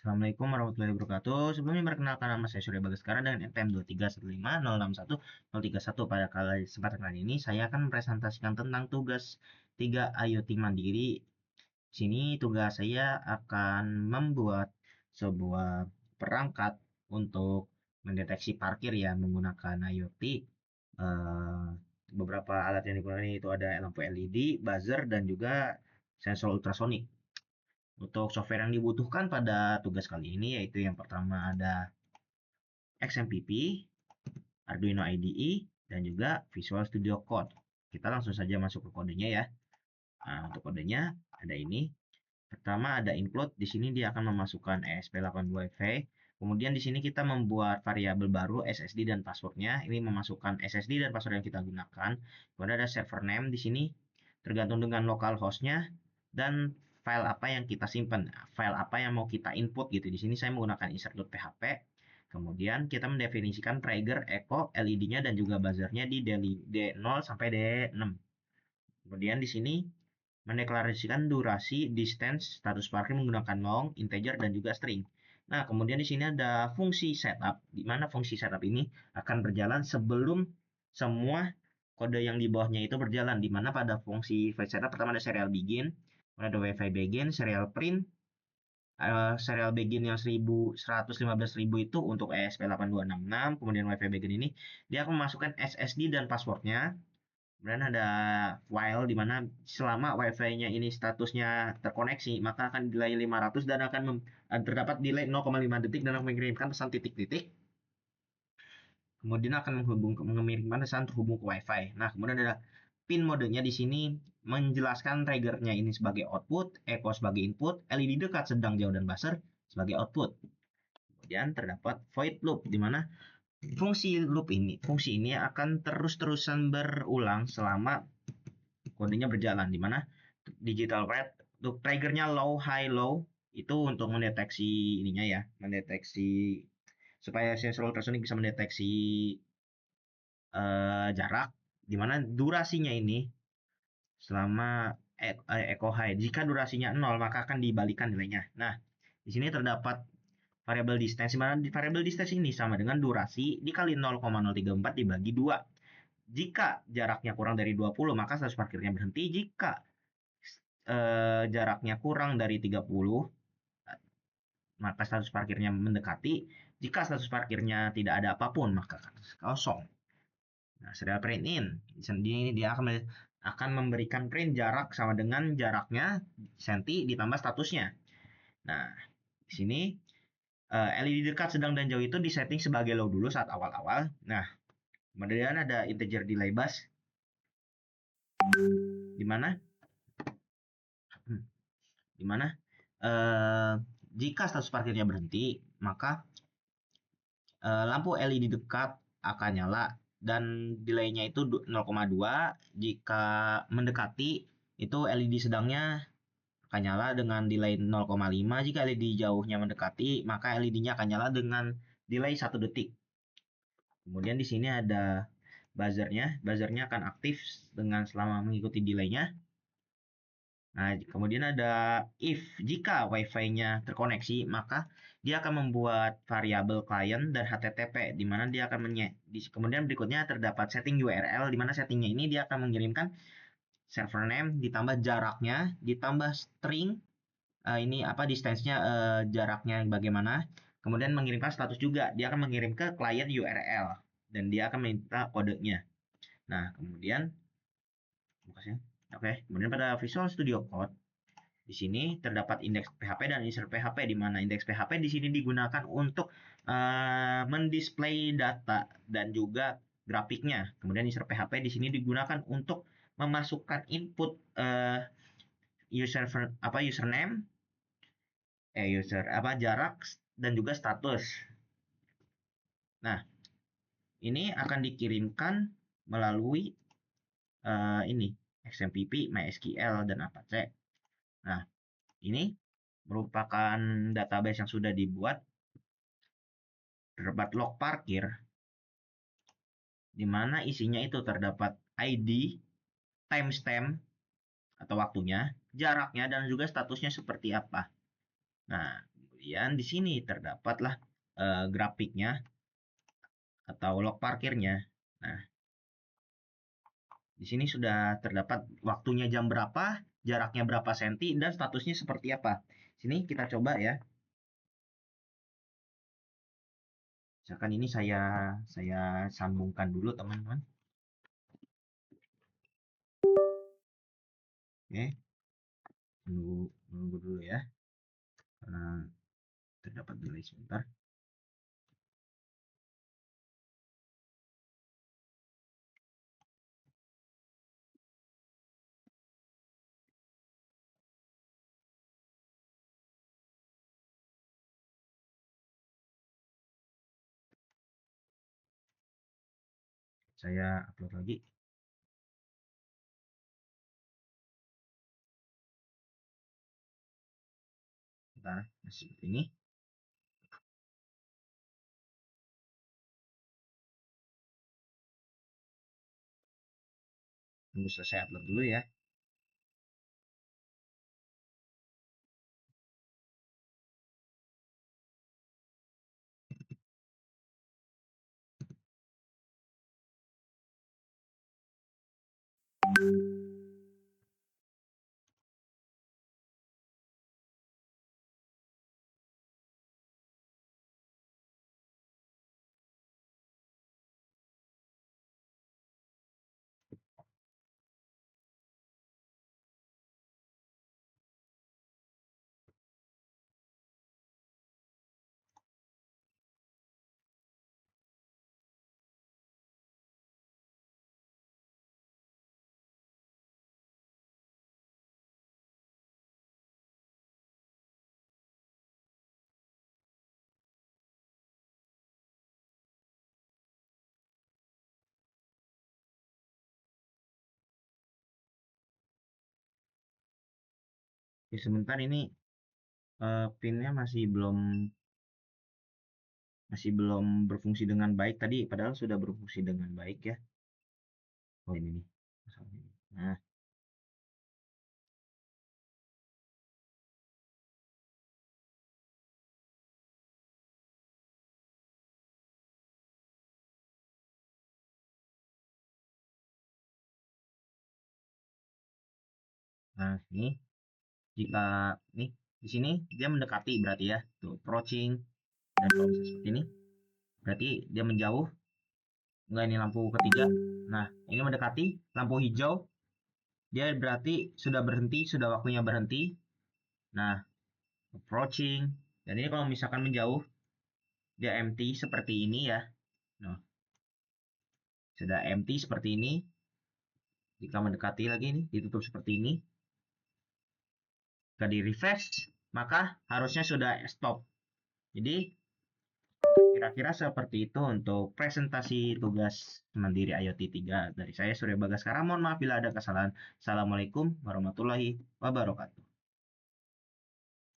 Assalamualaikum warahmatullahi wabarakatuh. Sebelumnya perkenalkan nama saya Surya Bagaskara dengan NPM 2315061 pada kesempatan kali ini saya akan mempresentasikan tentang tugas 3 IoT Mandiri. Di sini tugas saya akan membuat sebuah perangkat untuk mendeteksi parkir ya menggunakan IoT. Beberapa alat yang digunakan itu ada lampu LED, buzzer, dan juga sensor ultrasonik. Untuk software yang dibutuhkan pada tugas kali ini yaitu yang pertama ada XMPP, Arduino IDE, dan juga Visual Studio Code. Kita langsung saja masuk ke kodenya ya. Nah, untuk kodenya ada ini. Pertama ada include, di sini dia akan memasukkan ESP82 Wi-Fi. Kemudian di sini kita membuat variabel baru SSD dan passwordnya. Ini memasukkan SSD dan password yang kita gunakan. Kemudian ada server name di sini tergantung dengan local hostnya dan file apa yang kita simpan, file apa yang mau kita input gitu. Di sini saya menggunakan insert.php. Kemudian kita mendefinisikan trigger, echo, LED-nya dan juga buzzernya di D0 sampai D6. Kemudian di sini mendeklarasikan durasi, distance, status parkir menggunakan long, integer, dan juga string. Nah, kemudian di sini ada fungsi setup, di mana fungsi setup ini akan berjalan sebelum semua kode yang di bawahnya itu berjalan, di mana pada fungsi setup pertama ada serial begin, kemudian ada wifi begin, serial print, serial begin yang 115.000 itu untuk ESP8266, kemudian wifi begin ini dia akan memasukkan SSD dan passwordnya. Kemudian ada file di mana selama WiFi-nya ini statusnya terkoneksi, maka akan delay 500 dan akan terdapat delay 0,5 detik dan akan mengirimkan pesan titik-titik. Kemudian akan mengirimkan pesan terhubung ke WiFi. Nah, kemudian ada pin modenya di sini menjelaskan triggernya ini sebagai output, echo sebagai input, LED dekat, sedang, jauh, dan buzzer sebagai output. Kemudian terdapat void loop di mana fungsi ini akan terus-terusan berulang selama kodenya berjalan, di mana digital red untuk triggernya low high low itu untuk mendeteksi ininya ya, mendeteksi supaya sensor ultrasonic bisa mendeteksi jarak, di mana durasinya ini selama echo high. Jika durasinya 0 maka akan dibalikan nilainya. Nah, di sini terdapat variable distance, di mana variable distance ini sama dengan durasi dikali 0,034 dibagi 2. Jika jaraknya kurang dari 20 maka status parkirnya berhenti. Jika jaraknya kurang dari 30 maka status parkirnya mendekati. Jika status parkirnya tidak ada apapun maka kosong. Nah, serial print in ini dia akan memberikan print jarak sama dengan jaraknya senti ditambah statusnya. Nah, di sini LED dekat, sedang, dan jauh itu disetting sebagai low dulu saat awal-awal. Nah, kemudian ada integer delay bus di mana jika status parkirnya berhenti maka lampu LED dekat akan nyala dan delaynya itu 0,2. Jika mendekati itu LED sedangnya akan nyala dengan delay 0,5. Jika LED jauhnya mendekati maka LED-nya akan nyala dengan delay 1 detik. Kemudian di sini ada buzzernya akan aktif dengan selama mengikuti delaynya. Nah, kemudian ada if, jika Wi-Fi-nya terkoneksi, maka dia akan membuat variabel client dan HTTP, di mana dia akan kemudian berikutnya terdapat setting URL, di mana settingnya ini dia akan mengirimkan server name ditambah jaraknya, ditambah string, ini apa distance-nya, jaraknya bagaimana, kemudian mengirimkan status juga, dia akan mengirim ke client URL, dan dia akan minta kodenya. Nah, kemudian, kemudian pada Visual Studio Code, di sini terdapat indeks PHP dan insert PHP, di mana indeks PHP di sini digunakan untuk mendisplay data dan juga grafiknya. Kemudian insert PHP di sini digunakan untuk memasukkan input username, jarak dan juga status. Nah, ini akan dikirimkan melalui ini XMPP, MySQL dan Apache. Nah, ini merupakan database yang sudah dibuat. Terdapat log parkir, di mana isinya itu terdapat ID, timestamp atau waktunya, jaraknya, dan juga statusnya seperti apa. Nah, Kemudian di sini terdapatlah grafiknya atau log parkirnya. Nah, di sini sudah terdapat waktunya jam berapa, jaraknya berapa senti, dan statusnya seperti apa. Sini kita coba ya. Misalkan ini saya sambungkan dulu teman-teman. Oke, menunggu dulu ya, karena terdapat delay sebentar. Saya upload lagi. Bentar, masih seperti ini. Tunggu selesai upload dulu ya. Oke, sebentar ini pinnya masih belum berfungsi dengan baik tadi, padahal sudah berfungsi dengan baik ya. Oh ini nih. Nah, ini jika nih di sini dia mendekati berarti ya, tuh approaching, dan kalau misalnya seperti ini berarti dia menjauh. Enggak, ini lampu ketiga. Nah, ini mendekati lampu hijau, dia berarti sudah berhenti, sudah waktunya berhenti. Nah, approaching, dan ini kalau misalkan menjauh dia empty seperti ini ya. Nah, sudah empty seperti ini. Jika mendekati lagi nih ditutup seperti ini, jika di refresh maka harusnya sudah stop. Jadi kira-kira seperti itu untuk presentasi tugas mandiri IoT 3 dari saya Surya Bagaskara. Mohon maaf bila ada kesalahan. Assalamualaikum warahmatullahi wabarakatuh.